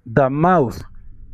The Mouth,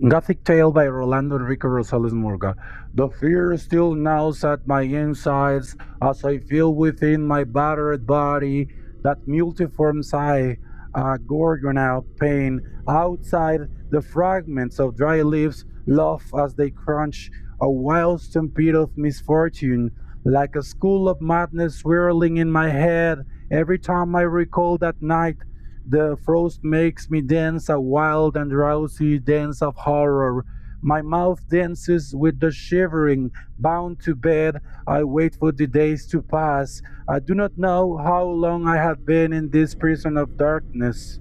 Gothic Tale by Rolando Enrique Rosales Murga. The fear still gnaws at my insides as I feel within my battered body that multiform sigh, a gorgonal pain. Outside, the fragments of dry leaves laugh as they crunch, a wild stampede of misfortune, like a school of madness swirling in my head every time I recall that night. The frost makes me dance a wild and drowsy dance of horror. My mouth dances with the shivering. Bound to bed, I wait for the days to pass. I do not know how long I have been in this prison of darkness.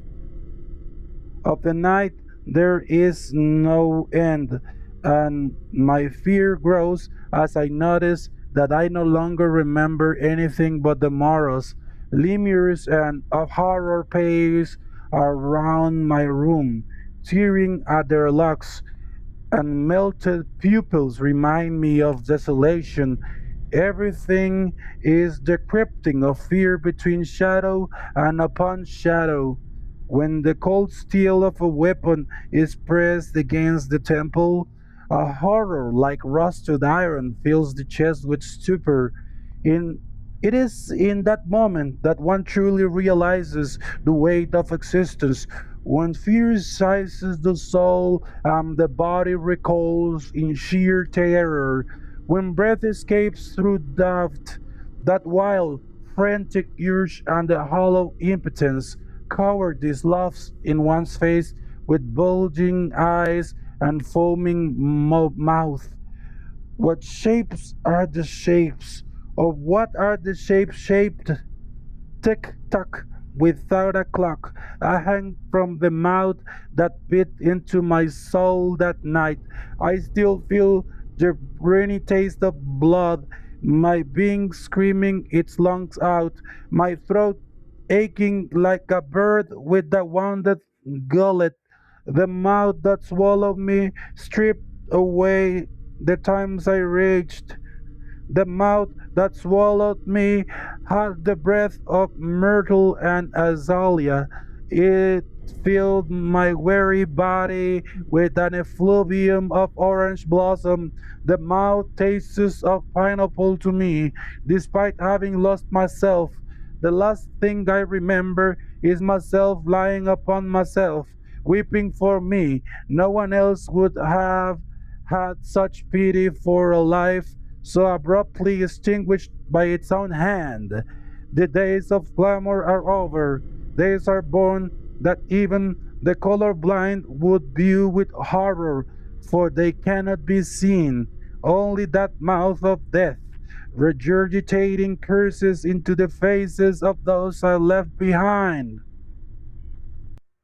Of the night, there is no end, and my fear grows as I notice that I no longer remember anything but the morrows. Lemurs and of horror pace around my room, tearing at their locks, and melted pupils remind me of desolation. Everything is decrypting of fear between shadow and upon shadow. When the cold steel of a weapon is pressed against the temple, a horror like rusted iron fills the chest with stupor. In it is in that moment that one truly realizes the weight of existence. When fear seizes the soul, the body recoils in sheer terror. When breath escapes through that wild, frantic urge and the hollow impotence, cowardice laughs in one's face with bulging eyes and foaming mouth. What shapes are the shapes? Of what are the shapes shaped? Tick tock without a clock. I hang from the mouth that bit into my soul that night. I still feel the rainy taste of blood, my being screaming its lungs out, my throat aching like a bird with a wounded gullet, the mouth that swallowed me, stripped away the times I raged. The mouth that swallowed me had the breath of myrtle and azalea. It filled my weary body with an effluvium of orange blossom. The mouth tastes of pineapple to me, despite having lost myself. The last thing I remember is myself lying upon myself, weeping for me. No one else would have had such pity for a life so abruptly extinguished by its own hand. The days of glamour are over. Days are born that even the colorblind would view with horror, for they cannot be seen. Only that mouth of death, regurgitating curses into the faces of those I left behind.